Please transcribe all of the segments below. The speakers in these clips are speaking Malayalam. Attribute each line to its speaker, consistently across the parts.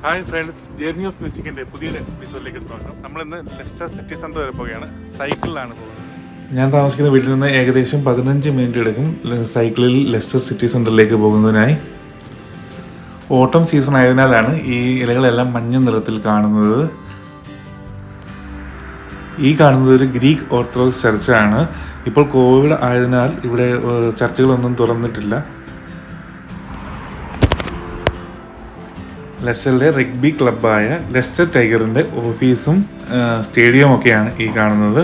Speaker 1: ഹായ് ഫ്രണ്ട്സ്, ജേർണി ഓഫ് മ്യൂസിക്കിൻ്റെ പുതിയൊരു എപ്പിസോഡിലേക്ക് സ്വാഗതം. നമ്മളിന്ന് ലെസ്റ്റർ സിറ്റി സെൻറ്റർ വരെ പോവുകയാണ്. സൈക്കിളിലാണ് പോകുന്നത്. ഞാൻ താമസിക്കുന്ന വീട്ടിൽ നിന്ന് ഏകദേശം 15 മിനിറ്റ് എടുക്കും സൈക്കിളിൽ ലെസ്റ്റർ സിറ്റി സെൻറ്ററിലേക്ക് പോകുന്നതിനായി. ഓട്ടം സീസൺ ആയതിനാലാണ് ഈ ഇലകളെല്ലാം മഞ്ഞ നിറത്തിൽ കാണുന്നത്. ഈ കാണുന്നത് ഒരു ഗ്രീക്ക് ഓർത്തഡോക്സ് ചർച്ചാണ്. ഇപ്പോൾ കോവിഡ് ആയതിനാൽ ഇവിടെ ചർച്ചുകളൊന്നും തുറന്നിട്ടില്ല. ലെസ്റ്ററിലെ റഗ്ബി ക്ലബ്ബായ ലെസ്റ്റർ ടൈഗറിൻ്റെ ഓഫീസും സ്റ്റേഡിയവും ഒക്കെയാണ് ഈ കാണുന്നത്.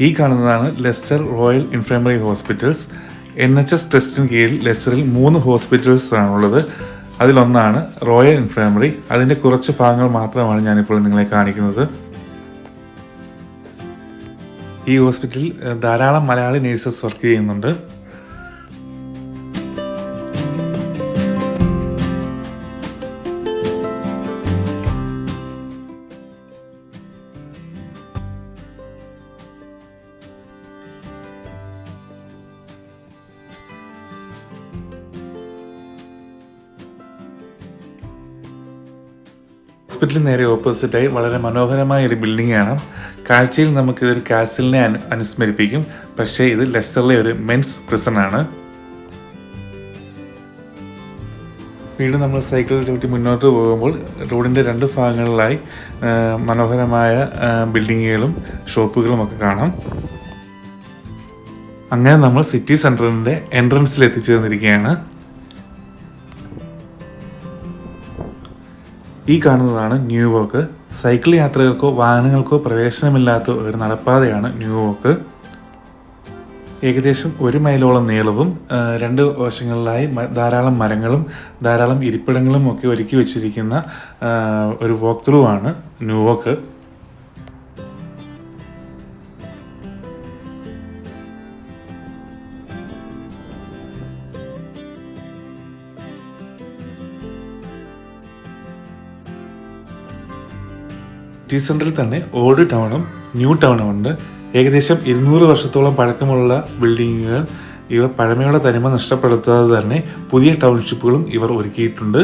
Speaker 1: ഈ കാണുന്നതാണ് ലെസ്റ്റർ റോയൽ ഇൻഫർമറി ഹോസ്പിറ്റൽസ്. NHS ട്രസ്റ്റിന് കീഴിൽ ലെസ്റ്ററിൽ 3 ഹോസ്പിറ്റൽസ് ആണുള്ളത്. അതിലൊന്നാണ് റോയൽ ഇൻഫർമറി. അതിൻ്റെ കുറച്ച് ഭാഗങ്ങൾ മാത്രമാണ് ഞാനിപ്പോൾ നിങ്ങളെ കാണിക്കുന്നത്. ഈ ഹോസ്പിറ്റലിൽ ധാരാളം മലയാളി നേഴ്സസ് വർക്ക് ചെയ്യുന്നുണ്ട്. ഹോസ്പിറ്റലിന് നേരെ ഓപ്പോസിറ്റായി വളരെ മനോഹരമായ ഒരു ബിൽഡിംഗ് ആണ്. കാഴ്ചയിൽ നമുക്കിതൊരു കാസിലിനെ അനുസ്മരിപ്പിക്കും. പക്ഷേ ഇത് ലെസ്റ്ററിലെ ഒരു മെൻസ് പ്രിസൺ ആണ്. വീണ്ടും നമ്മൾ സൈക്കിളിൽ ചവിട്ടി മുന്നോട്ട് പോകുമ്പോൾ റോഡിൻ്റെ 2 ഭാഗങ്ങളിലായി മനോഹരമായ ബിൽഡിങ്ങുകളും ഷോപ്പുകളും ഒക്കെ കാണാം. അങ്ങനെ നമ്മൾ സിറ്റി സെൻറ്ററിൻ്റെ എൻട്രൻസിൽ എത്തിച്ചേർന്നിരിക്കുകയാണ്. ഈ കാണുന്നതാണ് ന്യൂ വോക്ക്. സൈക്കിൾ യാത്രികർക്കോ വാഹനങ്ങൾക്കോ പ്രവേശനമില്ലാത്ത ഒരു നടപ്പാതയാണ് ന്യൂ വോക്ക്. ഏകദേശം 1 മൈലോളം നീളവും 2 വശങ്ങളിലായി ധാരാളം മരങ്ങളും ധാരാളം ഇരിപ്പിടങ്ങളും ഒക്കെ ഒരുക്കി വെച്ചിരിക്കുന്ന ഒരു വോക്ക് ത്രൂ ആണ് ന്യൂ വോക്ക്. സിറ്റി സെൻറ്ററിൽ തന്നെ ഓൾഡ് ടൗണും ന്യൂ ടൗണും ഉണ്ട്. ഏകദേശം 200 വർഷത്തോളം പഴക്കമുള്ള ബിൽഡിങ്ങുകൾ. ഇവ പഴമയുടെ തനിമ നഷ്ടപ്പെടുത്താതെ തന്നെ പുതിയ ടൗൺഷിപ്പുകളും ഇവർ ഒരുക്കിയിട്ടുണ്ട്.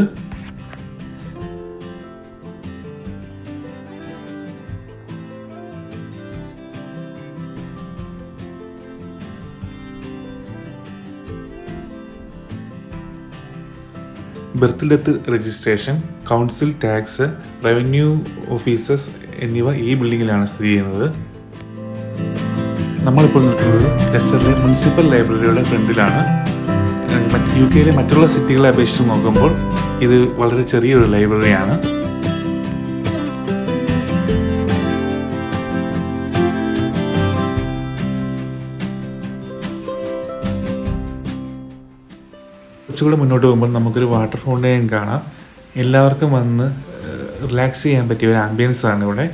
Speaker 1: Birth death registration, council tax, revenue officers എന്നിവ ഈ ബിൽഡിങ്ങിലാണ് സ്ഥിതി ചെയ്യുന്നത്. നമ്മളിപ്പോൾ നിൽക്കുന്നത് ലെസ്റ്ററിലെ മുനിസിപ്പൽ ലൈബ്രറിയുടെ ഫ്രണ്ടിലാണ്. UK മറ്റുള്ള സിറ്റികളെ അപേക്ഷിച്ച് നോക്കുമ്പോൾ ഇത് വളരെ ചെറിയൊരു ലൈബ്രറിയാണ്. കുറച്ചുകൂടെ മുന്നോട്ട് പോകുമ്പോൾ നമുക്കൊരു വാട്ടർ ഫൗണ്ടെയിൻ കാണാം. എല്ലാവർക്കും വന്ന് റിലാക്സ് ചെയ്യാൻ പറ്റിയ ഒരു ആംബിയൻസ് ആണ് ഇവിടെ.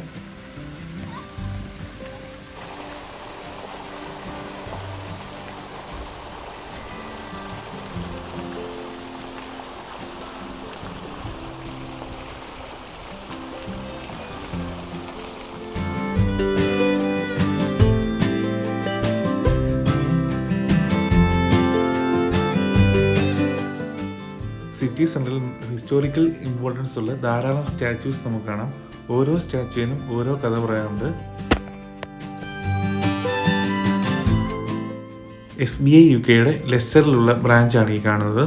Speaker 1: സിറ്റി സെൻട്രൽ ഹിസ്റ്റോറിക്കൽ ഇമ്പോർട്ടൻസ് ഉള്ള ധാരാളം സ്റ്റാച്യൂസ് നമുക്ക് കാണാം. ഓരോ സ്റ്റാച്യൂവിനും ഓരോ കഥ പറയാനുണ്ട്. SBI UKയുടെ ലെസ്റ്ററിലുള്ള ബ്രാഞ്ചാണ് ഈ കാണുന്നത്.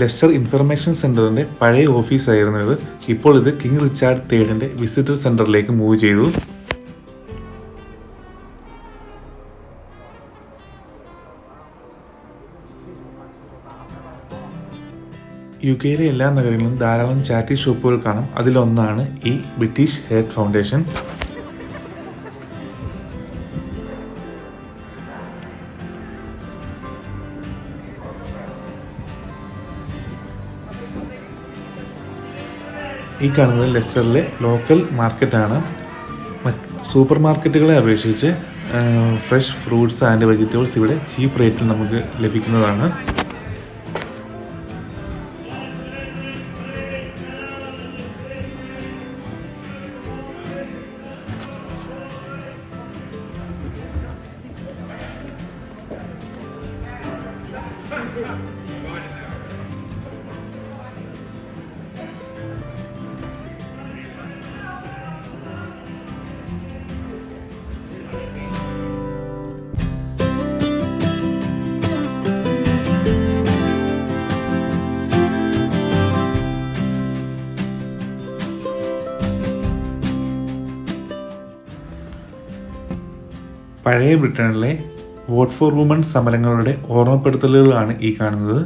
Speaker 1: ലെസ്റ്റർ ഇൻഫർമേഷൻ സെൻറ്ററിൻ്റെ പഴയ ഓഫീസായിരുന്നു ഇത്. ഇപ്പോൾ ഇത് കിങ് റിച്ചാർഡ് III വിസിറ്റർ സെൻറ്ററിലേക്ക് മൂവ് ചെയ്തു. UK എല്ലാ നഗരങ്ങളിലും ധാരാളം ചാരിറ്റി ഷോപ്പുകൾ കാണാം. അതിലൊന്നാണ് ഈ ബ്രിട്ടീഷ് ഹെൽത്ത് ഫൗണ്ടേഷൻ. ഈ കാണുന്നത് ലെസ്റ്ററിലെ ലോക്കൽ മാർക്കറ്റാണ്. സൂപ്പർ മാർക്കറ്റുകളെ അപേക്ഷിച്ച് ഫ്രഷ് ഫ്രൂട്ട്സ് ആൻഡ് വെജിറ്റബിൾസ് ഇവിടെ ചീപ്പ് റേറ്റിൽ നമുക്ക് ലഭിക്കുന്നതാണ്. പഴയ ബ്രിട്ടനിലെ വോട്ട് ഫോർ വുമൺ സമരങ്ങളുടെ ഓർമ്മപ്പെടുത്തലുകളാണ് ഈ കാണുന്നത്.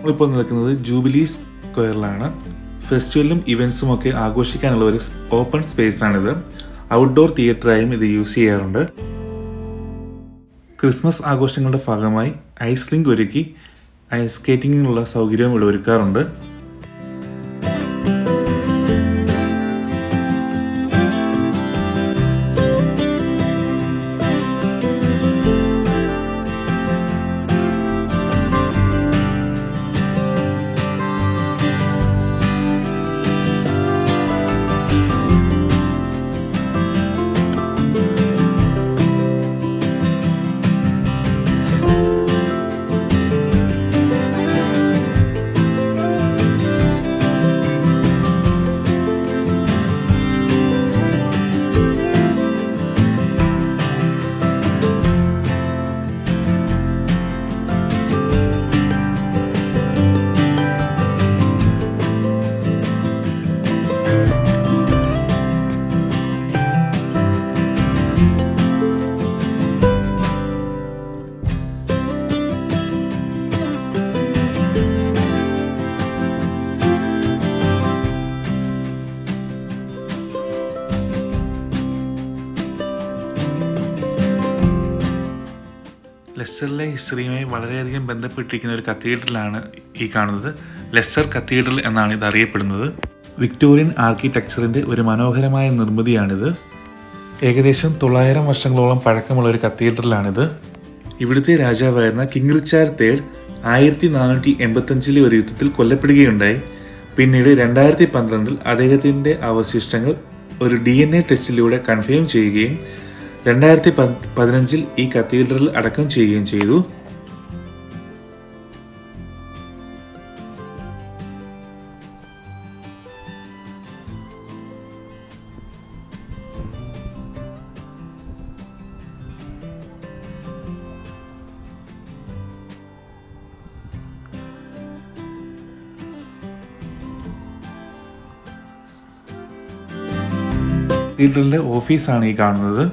Speaker 1: നമ്മളിപ്പോൾ നിൽക്കുന്നത് ജൂബിലി സ്ക്വയറിലാണ്. ഫെസ്റ്റിവലും ഇവൻറ്റ്സും ഒക്കെ ആഘോഷിക്കാനുള്ള ഒരു ഓപ്പൺ സ്പേസ് ആണിത്. ഔട്ട്ഡോർ തിയേറ്ററായും ഇത് യൂസ് ചെയ്യാറുണ്ട്. ക്രിസ്മസ് ആഘോഷങ്ങളുടെ ഭാഗമായി ഐസ് ലിങ്ക് ഒരുക്കി ഐസ് സ്കേറ്റിങ്ങിനുള്ള സൗകര്യവും ഇവിടെ ഒരുക്കാറുണ്ട്. ലെസ്റ്ററിലെ ഹിസ്റ്ററിയുമായി വളരെയധികം ബന്ധപ്പെട്ടിരിക്കുന്ന ഒരു കത്തീഡ്രലാണ് ഈ കാണുന്നത്. ലെസ്റ്റർ കത്തീഡ്രൽ എന്നാണ് ഇത് അറിയപ്പെടുന്നത്. വിക്ടോറിയൻ ആർക്കിടെക്ചറിൻ്റെ ഒരു മനോഹരമായ നിർമ്മിതിയാണിത്. ഏകദേശം 900 വർഷങ്ങളോളം പഴക്കമുള്ള ഒരു കത്തീഡ്രലാണിത്. ഇവിടുത്തെ രാജാവായിരുന്ന കിങ് റിച്ചാർഡ് III 1485 ഒരു യുദ്ധത്തിൽ കൊല്ലപ്പെടുകയുണ്ടായി. പിന്നീട് 2012 അദ്ദേഹത്തിൻ്റെ അവശിഷ്ടങ്ങൾ ഒരു DNA ടെസ്റ്റിലൂടെ കൺഫേം ചെയ്യുകയും 2015 ഈ കത്തീഡ്രൽ അടക്കം ചെയ്യുകയും ചെയ്തു. കത്തീഡ്രലിൻ്റെ ഓഫീസാണ് ഈ കാണുന്നത്.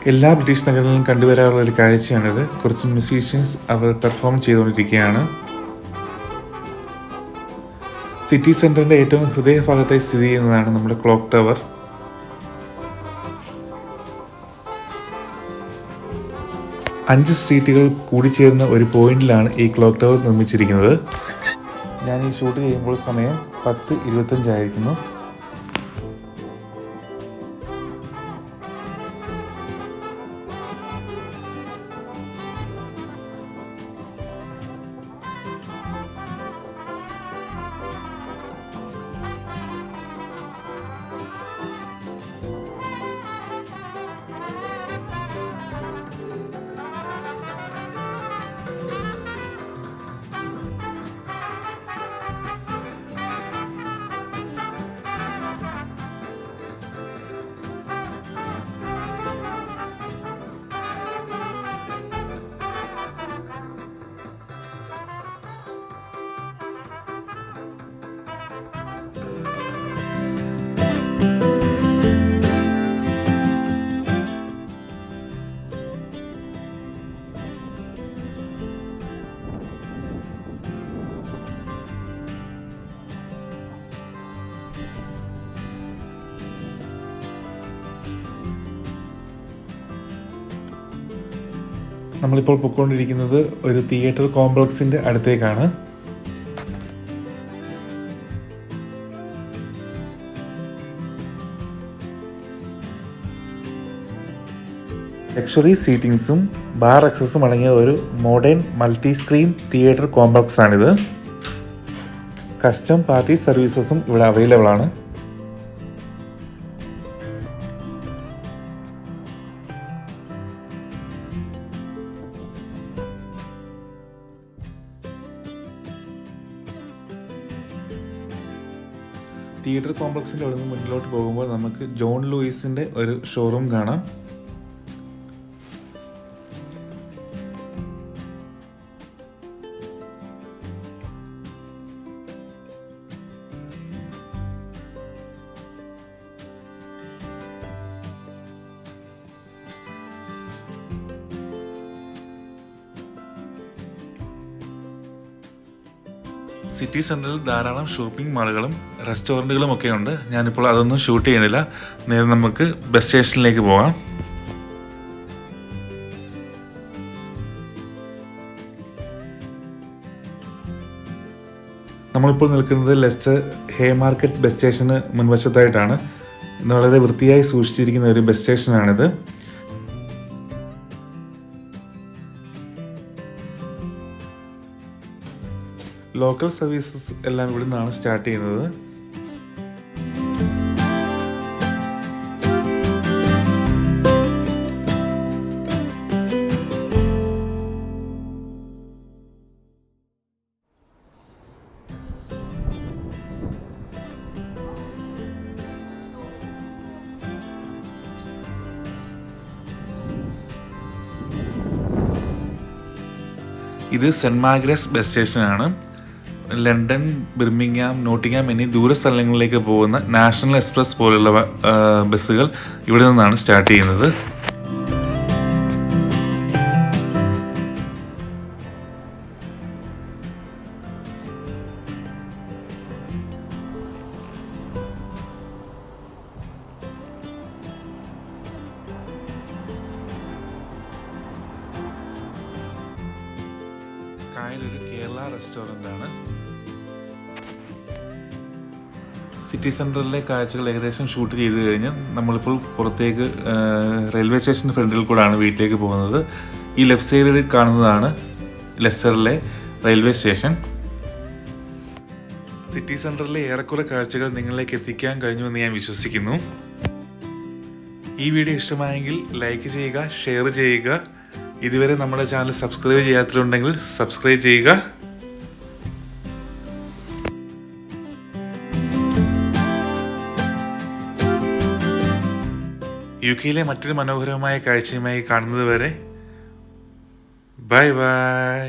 Speaker 1: എല്ലാ ബ്രിട്ടീഷ് നഗരങ്ങളിലും കണ്ടുവരാറുള്ള ഒരു കാഴ്ചയാണിത്. കുറച്ച് മ്യൂസീഷ്യൻസ് അവർ പെർഫോം ചെയ്തുകൊണ്ടിരിക്കുകയാണ്. സിറ്റി സെൻറ്ററിൻ്റെ ഏറ്റവും ഹൃദയഭാഗത്തായി സ്ഥിതി ചെയ്യുന്നതാണ് നമ്മുടെ ക്ലോക്ക് ടവർ. അഞ്ച് സ്ട്രീറ്റുകൾ കൂടിച്ചേർന്ന ഒരു പോയിന്റിലാണ് ഈ ക്ലോക്ക് ടവർ നിർമ്മിച്ചിരിക്കുന്നത്. ഞാൻ ഈ ഷൂട്ട് ചെയ്യുമ്പോൾ സമയം 10:25 ആയിരിക്കുന്നു. നമ്മളിപ്പോൾ പൊയ്ക്കൊണ്ടിരിക്കുന്നത് ഒരു തിയേറ്റർ കോംപ്ലക്സിൻ്റെ അടുത്തേക്കാണ്. ലക്ഷറി സീറ്റിംഗ്സും ബാർ ആക്സസും അടങ്ങിയ ഒരു modern multi screen theatre complex ആണിത്. കസ്റ്റം പാർട്ടി സർവീസസും ഇവിടെ അവൈലബിൾ ആണ്. തിയേറ്റർ കോംപ്ലക്സിൻ്റെ അവിടെ നിന്ന് മുന്നിലോട്ട് പോകുമ്പോൾ നമുക്ക് ജോൺ ലൂയിസിൻ്റെ ഒരു ഷോറൂം കാണാം. സിറ്റി സെൻറ്ററിൽ ധാരാളം ഷോപ്പിംഗ് മാളുകളും റെസ്റ്റോറൻറ്റുകളും ഒക്കെ ഉണ്ട്. ഞാനിപ്പോൾ അതൊന്നും ഷൂട്ട് ചെയ്യുന്നില്ല. നേരെ നമുക്ക് ബസ് സ്റ്റേഷനിലേക്ക് പോകാം. നമ്മളിപ്പോൾ നിൽക്കുന്നത് ലെസ്റ്റർ ഹേമാർക്കറ്റ് ബസ് സ്റ്റേഷന് മുൻവശത്തായിട്ടാണ്. വളരെ വൃത്തിയായി സൂക്ഷിച്ചിരിക്കുന്ന ഒരു ബസ് സ്റ്റേഷനാണിത്. ലോക്കൽ സർവീസസ് എല്ലാം ഇവിടെ നിന്നാണ് സ്റ്റാർട്ട് ചെയ്യുന്നത്. ഇത് സെൻറ്റ് മാർഗ്രറ്റ്സ് ബസ് സ്റ്റേഷനാണ്. ലണ്ടൻ, ബിർമിംഗ്ഹാം, നോട്ടിംഗ്ഹാം എന്നീ ദൂര സ്ഥലങ്ങളിലേക്ക് പോകുന്ന നാഷണൽ എക്സ്പ്രസ് പോലുള്ള ബസ്സുകൾ ഇവിടെ നിന്നാണ് സ്റ്റാർട്ട് ചെയ്യുന്നത്. കായലൊരു കേരള റെസ്റ്റോറൻ്റ് ആണ്. സിറ്റി സെൻറ്ററിലെ കാഴ്ചകൾ ഏകദേശം ഷൂട്ട് ചെയ്ത് കഴിഞ്ഞ് നമ്മളിപ്പോൾ പുറത്തേക്ക് റെയിൽവേ സ്റ്റേഷൻ്റെ ഫ്രണ്ടിൽ കൂടെയാണ് വീട്ടിലേക്ക് പോകുന്നത്. ഈ ലെഫ്റ്റ് സൈഡിൽ കാണുന്നതാണ് ലെസ്റ്ററിലെ റെയിൽവേ സ്റ്റേഷൻ. സിറ്റി സെൻറ്ററിലെ ഏറെക്കുറെ കാഴ്ചകൾ നിങ്ങളിലേക്ക് എത്തിക്കാൻ കഴിഞ്ഞുവെന്ന് ഞാൻ വിശ്വസിക്കുന്നു. ഈ വീഡിയോ ഇഷ്ടമായെങ്കിൽ ലൈക്ക് ചെയ്യുക, ഷെയർ ചെയ്യുക. ഇതുവരെ നമ്മുടെ ചാനൽ സബ്സ്ക്രൈബ് ചെയ്യാത്തവരുണ്ടെങ്കിൽ സബ്സ്ക്രൈബ് ചെയ്യുക. യുകെയിലെ മറ്റൊരു മനോഹരമായ കാഴ്ചയുമായി കാണുന്നത് വരെ ബൈ ബൈ.